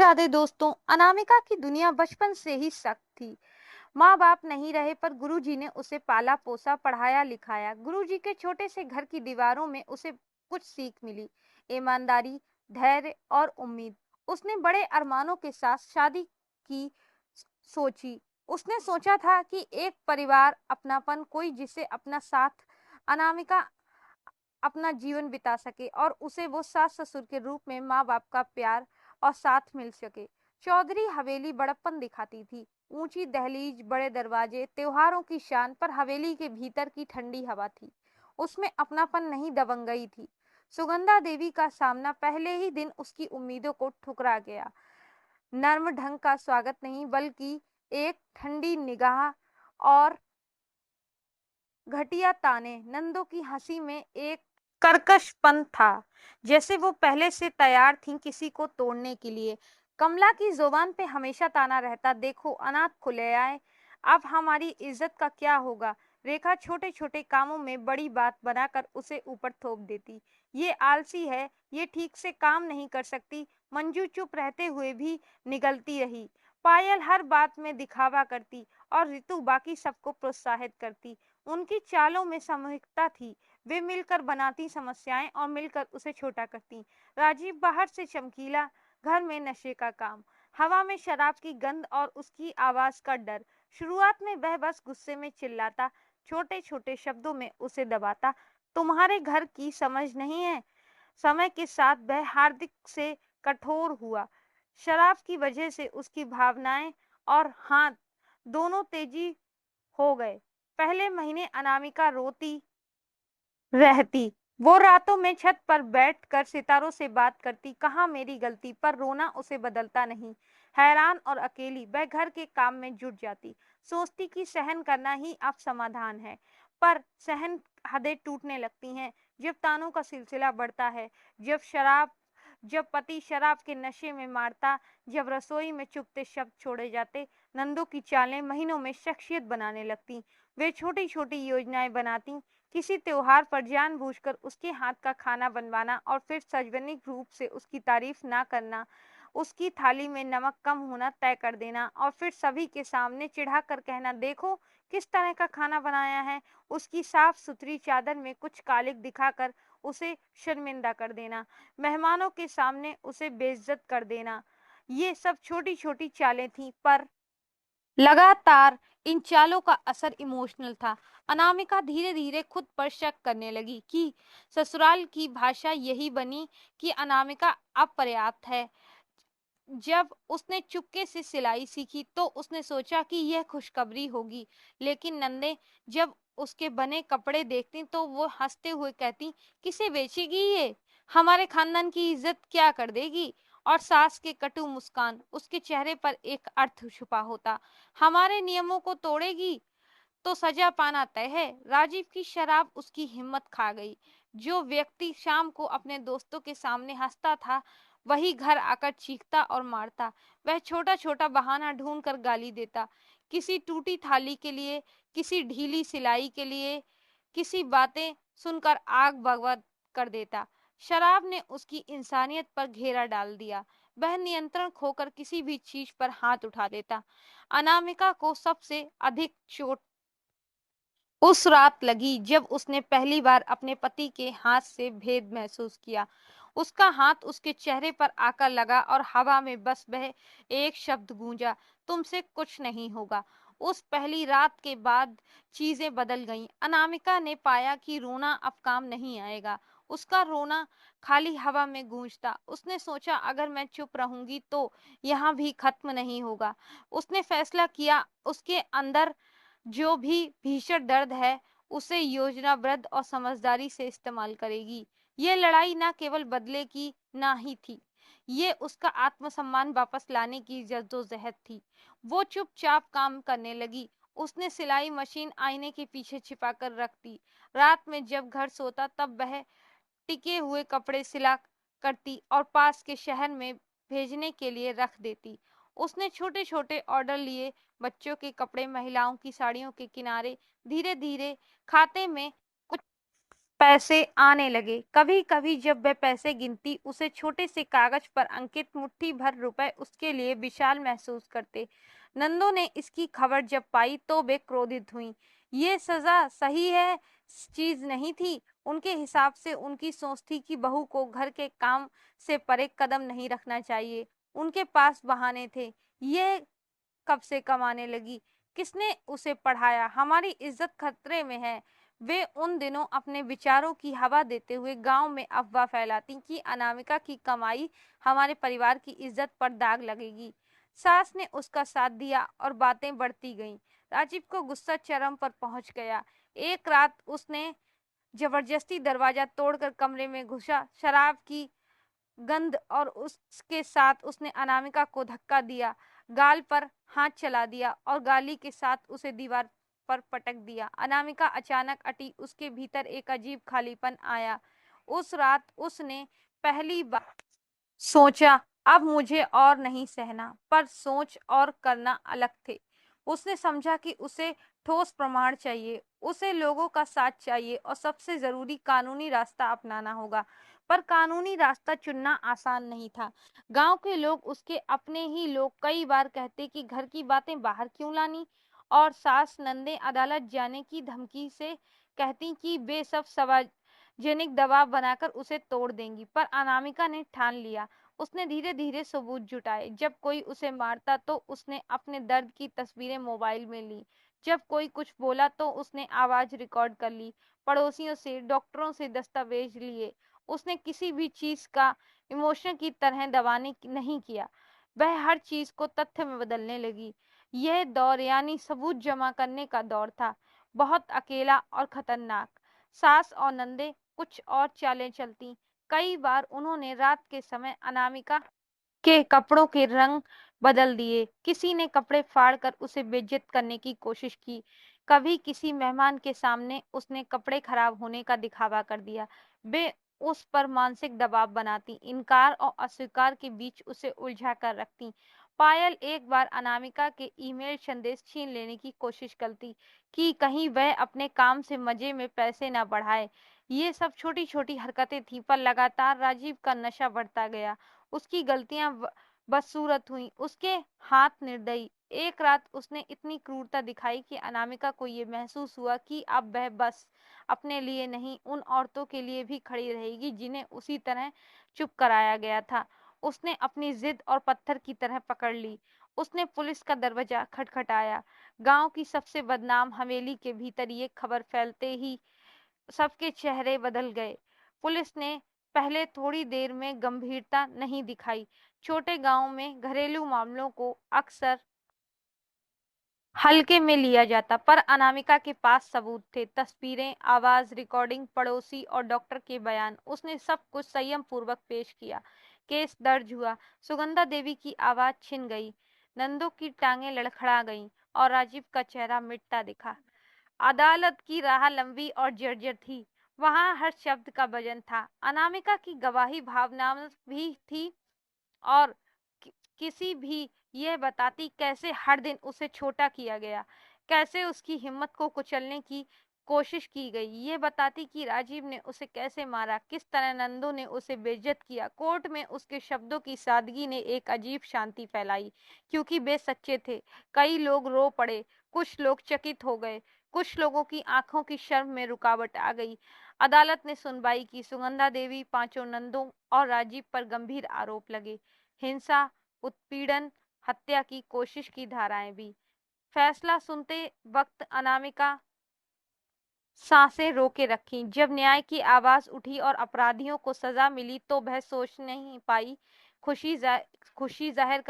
राधे दोस्तों। अनामिका की दुनिया बचपन से ही सख्त थी। माँ बाप नहीं रहे पर गुरुजी ने उसे पाला पोसा, पढ़ाया लिखाया। गुरुजी के छोटे से घर की दीवारों में उसे कुछ सीख मिली। ईमानदारी, धैर्य और उम्मीद। उसने बड़े अरमानों के साथ शादी की सोची। उसने सोचा था कि एक परिवार, अपनापन, कोई जिसे अपना साथ अनामिका अपना जीवन बिता सके और उसे वो सास ससुर के रूप में माँ बाप का प्यार और साथ मिल सके। चौधरी हवेली बड़प्पन दिखाती थी। ऊंची दहलीज, बड़े दरवाजे, त्योहारों की शान, पर हवेली के भीतर की ठंडी हवा थी। उसमें अपनापन नहीं, दबंगई थी। सुगंधा देवी का सामना पहले ही दिन उसकी उम्मीदों को ठुकरा गया। नर्म ढंग का स्वागत नहीं, बल्कि एक ठंडी निगाह और घटिया ताने। नंदों की हंसी में एक कर्कशपन था, जैसे वो पहले से तैयार थीं किसी को तोड़ने के लिए। कमला की जुबान पे हमेशा ताना रहता, देखो अनाथ खुले आए, अब हमारी इज्जत का क्या होगा। रेखा छोटे छोटे कामों में बड़ी बात बनाकर उसे ऊपर थोप देती। ये आलसी है, ये ठीक से काम नहीं कर सकती। मंजू चुप रहते हुए भी निगलती रही। पायल हर बात में दिखावा करती और रितु बाकी सबको प्रोत्साहित करती। उनकी चालों में सामूहिकता थी। वे मिलकर बनाती समस्याएं और मिलकर उसे छोटा करती। राजीव बाहर से चमकीला, घर में नशे का काम, हवा में शराब की गंध और उसकी आवाज का डर। शुरुआत में वह बस गुस्से में चिल्लाता, छोटे छोटे शब्दों में उसे दबाता, तुम्हारे घर की समझ नहीं है। समय के साथ वह हार्दिक से कठोर हुआ। शराब की वजह से उसकी भावनाएं और हाथ दोनों तेजी हो गए। पहले महीने अनामिका रोती रहती। वो रातों में छत पर बैठकर सितारों से बात करती, कहाँ मेरी गलती, पर रोना उसे बदलता नहीं। हैरान और अकेली वह घर के काम में जुट जाती, सोचती कि सहन करना ही अब समाधान है। पर सहन हदें टूटने लगती हैं जब तानों का सिलसिला बढ़ता है, जब पति शराब के नशे में मारता, जब रसोई में चुपते शब्द छोड़े जाते। नंदों की चालें महीनों में शख्सियत बनाने लगती। वे छोटी छोटी योजनाएं बनाती, किसी त्योहार पर जानबूझकर उसके हाथ का खाना बनवाना और फिर सार्वजनिक रूप से उसकी तारीफ ना करना, उसकी थाली में नमक कम होना तय कर देना और फिर सभी के सामने चिढ़ाकर कहना, देखो किस तरह का खाना बनाया है। उसकी साफ सुथरी चादर में कुछ कालिक दिखाकर उसे शर्मिंदा कर देना, मेहमानों के सामने उसे बेइज्जत कर देना। ये सब छोटी छोटी चालें थीं, पर लगातार इन चालों का असर इमोशनल था। अनामिका धीरे धीरे खुद पर शक करने लगी कि ससुराल की भाषा यही बनी कि अनामिका अपर्याप्त है। जब उसने चुपके से सिलाई सीखी तो उसने सोचा कि यह खुशखबरी होगी, लेकिन नंदे जब उसके बने कपड़े देखती तो वो हंसते हुए कहती, किसे बेचेगी ये, हमारे खानदान की इज्जत क्या कर देगी। और सास के कटु मुस्कान, उसके चेहरे पर एक अर्थ छुपा होता, हमारे नियमों को तोड़ेगी तो सजा पाना तय है। राजीव की शराब उसकी हिम्मत खा गई। जो व्यक्ति शाम को अपने दोस्तों के सामने हंसता था, वही घर आकर चीखता और मारता। वह छोटा छोटा बहाना ढूंढ कर गाली देता, किसी टूटी थाली के लिए, किसी ढीली सिलाई के लिए, किसी बातें सुनकर आग बगवा कर देता। शराब ने उसकी इंसानियत पर घेरा डाल दिया। वह नियंत्रण खोकर किसी भी चीज पर हाथ उठा देता। अनामिका को सबसे अधिक चोट उस रात लगी जब उसने पहली बार अपने पति के हाथ से भेद महसूस किया। उसका हाथ उसके चेहरे पर आकर लगा और हवा में बस वह एक शब्द गूंजा, तुमसे कुछ नहीं होगा। उस पहली रात के बाद चीजें बदल गईं। अनामिका ने पाया कि रोना अब काम नहीं आएगा। उसका रोना खाली हवा में गूंजता। उसने सोचा, अगर मैं चुप रहूंगी तो यहाँ भी खत्म नहीं होगा। उसने फैसला किया, उसके अंदर जो भी भीषण दर्द है उसे योजनाबद्ध और समझदारी से इस्तेमाल करेगी। ये लड़ाई ना केवल बदले की ना ही थी, ये उसका आत्मसम्मान वापस लाने की जद्दोजहद थी। वो चुपचाप काम करने लगी। उसने सिलाई मशीन आईने के पीछे छिपा कर रख दी। रात में जब घर सोता तब वह टिके हुए कपड़े सिला करती और पास के शहर में भेजने के लिए रख देती। उसने छोटे छोटे ऑर्डर लिए, बच्चों के कपड़े, महिलाओं की साड़ियों के किनारे। धीरे धीरे खाते में कुछ पैसे आने लगे। कभी-कभी जब वह पैसे गिनती, उसे छोटे से कागज पर अंकित मुट्ठी भर रुपए उसके लिए विशाल महसूस करते। नंदो ने इसकी खबर जब पाई तो वे क्रोधित हुईं। ये सजा सही है चीज नहीं थी। उनके हिसाब से उनकी सोच थी कि बहू को घर के काम से परे कदम नहीं रखना चाहिए। उनके पास बहाने थे। ये कब से कमाने लगी? किसने उसे पढ़ाया? हमारी इज्जत खतरे में है। वे उन दिनों अपने विचारों की हवा देते हुए गांव में अफवाह फैलाती कि अनामिका की कमाई हमारे परिवार की इज्जत पर दाग लगेगी। सास ने उसका साथ दिया और बातें बढ़ती गईं। राजीव को गुस्सा चरम पर पहुंच गया। एक रात उसने जबरदस्ती दरवाजा तोड़कर कमरे में घुसा। शराब की गंध और उसके साथ उसने अनामिका को धक्का दिया, गाल पर हाथ चला दिया और गाली के साथ उसे दीवार पर पटक दिया। अनामिका अचानक अटी। उसके भीतर एक अजीब खालीपन आया। उस रात उसने पहली बार सोचा, अब मुझे और नहीं सहना। पर सोच और करना अलग थे। उसने समझा कि उसे ठोस प्रमाण चाहिए, उसे लोगों का साथ चाहिए और सबसे जरूरी कानूनी रास्ता अपनाना होगा। पर कानूनी रास्ता चुनना आसान नहीं था। गांव के लोग, उसके अपने ही लोग, कई बार कहते कि घर की बातें बाहर क्यों लानी, और सास नंदे अदालत जाने की धमकी से कहती कि वे सब सार्वजनिक दबाव बनाकर उसे तोड़ देंगी। पर अनामिका ने ठान लिया। उसने धीरे धीरे सबूत जुटाए। जब कोई उसे मारता तो उसने अपने दर्द की तस्वीरें मोबाइल में ली। जब कोई कुछ बोला तो उसने आवाज रिकॉर्ड कर ली। पड़ोसियों से, डॉक्टरों से दस्तावेज लिए। उसने किसी भी चीज का इमोशन की तरह नहीं किया। वह हर चीज को तथ्य में बदलने लगी। यह दौर यानी सबूत जमा करने का दौर था। बहुत अकेला और खतरनाक। सास और नंदे कुछ और चालें चलती। कई बार उन्होंने रात के समय अनामिका के कपड़ों के रंग बदल दिए। किसी ने कपड़े फाड़कर उसे बेइज्जत करने की कोशिश की। कभी किसी मेहमान के सामने उसने कपड़े खराब होने का दिखावा कर दिया। वे उस पर मानसिक दबाव बनाती, इनकार और अस्वीकार के बीच उसे उलझा कर रखती। पायल एक बार अनामिका के ईमेल संदेश छीन लेने की कोशिश करती कि कहीं वह अपने काम से मजे में पैसे न बढ़ाए। ये सब छोटी छोटी हरकतें थीं, पर लगातार राजीव का नशा बढ़ता गया। उसकी गलतियां बदसूरत हुई, उसके हाथ निर्दयी। एक रात उसने इतनी क्रूरता दिखाई कि अनामिका को ये महसूस हुआ कि अब वह बस अपने लिए नहीं, उन औरतों के लिए भी खड़ी रहेगी जिन्हें उसी तरह चुप कराया गया था। उसने अपनी जिद और पत्थर की तरह पकड़ ली। उसने पुलिस का दरवाजा खटखटाया। गांव की सबसे बदनाम हवेली के भीतर ये खबर फैलते ही सबके चेहरे बदल गए। पुलिस ने पहले थोड़ी देर में गंभीरता नहीं दिखाई। छोटे गांव में घरेलू मामलों को अक्सर हल्के में लिया जाता, पर अनामिका के पास सबूत थे, तस्वीरें, आवाज रिकॉर्डिंग, पड़ोसी और डॉक्टर के बयान। उसने सब कुछ संयम पूर्वक पेश किया। केस दर्ज हुआ। सुगंधा देवी की आवाज छिन गई। नंदो की टांगें लड़खड़ा गईं और राजीव का चेहरा मिटता दिखा। अदालत की राह लंबी और जर्जर थी। वहां हर शब्द का वजन था। अनामिका की गवाही भावनात्मक भी थी और किसी भी यह बताती कैसे हर दिन उसे छोटा किया गया, कैसे उसकी हिम्मत को कुचलने की कोशिश की गई। ये बताती कि राजीव ने उसे कैसे मारा, किस तरह नंदू ने उसे बेइज्जत किया। कोर्ट में उसके शब्दों की सादगी ने एक अजीब शांति फैलाई, क्योंकि वे सच्चे थे। कई लोग रो पड़े, कुछ लोग चकित हो गए, कुछ लोगों की आंखों की शर्म में रुकावट आ गई। अदालत ने सुनवाई की। सुगंधा देवी, पांचों नंदों और राजीव पर गंभीर आरोप लगे। हिंसा, उत्पीड़न, हत्या की कोशिश की धाराएं भी। फैसला सुनते वक्त अनामिका सांसें रोके रखी। जब न्याय की आवाज उठी और अपराधियों को सजा मिली तो वह सोच नहीं पाई खुशी जाहिर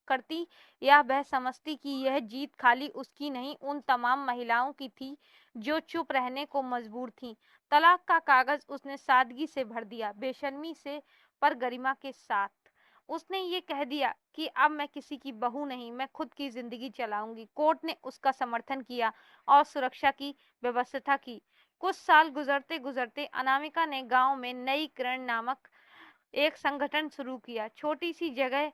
करती, या वह समझती कि यह जीत खाली उसकी नहीं, उन तमाम महिलाओं की थी जो चुप रहने को मजबूर थीं। तलाक का कागज उसने सादगी से भर दिया, बेशर्मी से, पर गरिमा के साथ। उसने ये कह दिया कि अब मैं किसी की बहू नहीं, मैं खुद की जिंदगी चलाऊंगी। कोर्ट ने उसका समर्थन किया और सुरक्षा की व्यवस्था की। कुछ साल गुजरते गुजरते अनामिका ने गांव में नई किरण नामक एक संगठन शुरू किया। छोटी सी जगह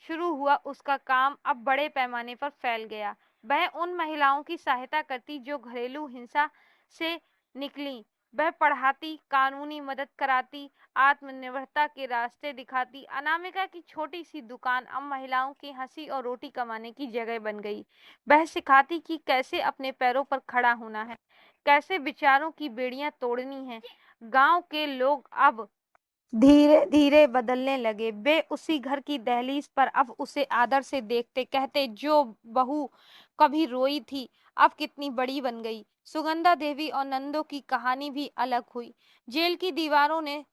शुरू हुआ उसका काम अब बड़े पैमाने पर फैल गया। वह उन महिलाओं की सहायता करती जो घरेलू हिंसा से निकली, वह पढ़ाती, कानूनी मदद कराती, आत्मनिर्भरता के रास्ते दिखाती। अनामिका की छोटी सी दुकान अब महिलाओं की हंसी और रोटी कमाने की जगह बन गई। वह सिखाती कि कैसे अपने पैरों पर खड़ा होना है, कैसे विचारों की बेड़ियां तोड़नी है। गांव के लोग अब धीरे धीरे बदलने लगे। वे उसी घर की दहलीज पर अब उसे आदर से देखते, कहते, जो बहू कभी रोई थी अब कितनी बड़ी बन गई। सुगंधा देवी और नंदो की कहानी भी अलग हुई। जेल की दीवारों ने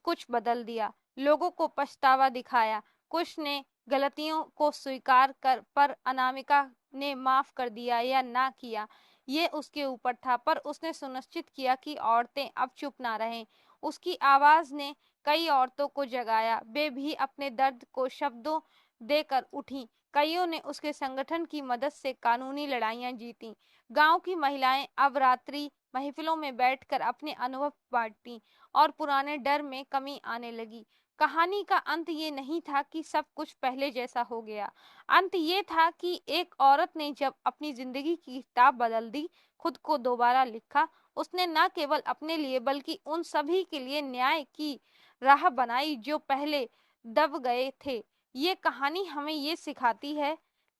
कुछ बदल दिया, लोगों को पछतावा दिखाया, कुछ ने गलतियों को स्वीकार कर, पर अनामिका ने माफ कर दिया या ना किया ये उसके ऊपर था। पर उसने सुनिश्चित किया कि औरतें अब चुप ना रहें। उसकी आवाज ने कई औरतों को जगाया, वे भी अपने दर्द को शब्दों देकर उठी। कईयों ने उसके संगठन की मदद से कानूनी लड़ाइयां जीती। गांव की महिलाएं अब रात्रि महफिलों में बैठकर अपने अनुभव बांटती और पुराने डर में कमी आने लगी। कहानी का अंत ये नहीं था कि सब कुछ पहले जैसा हो गया। अंत ये था कि एक औरत ने जब अपनी जिंदगी की किताब बदल दी, खुद को दोबारा लिखा, उसने न केवल अपने लिए बल्कि उन सभी के लिए न्याय की राह बनाई जो पहले दब गए थे। ये कहानी हमें ये सिखाती है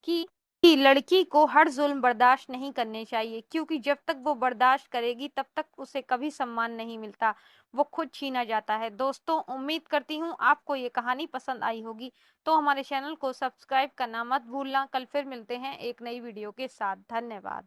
कि लड़की को हर जुल्म बर्दाश्त नहीं करने चाहिए, क्योंकि जब तक वो बर्दाश्त करेगी तब तक उसे कभी सम्मान नहीं मिलता, वो खुद छीना जाता है। दोस्तों, उम्मीद करती हूँ आपको ये कहानी पसंद आई होगी, तो हमारे चैनल को सब्सक्राइब करना मत भूलना। कल फिर मिलते हैं एक नई वीडियो के साथ। धन्यवाद।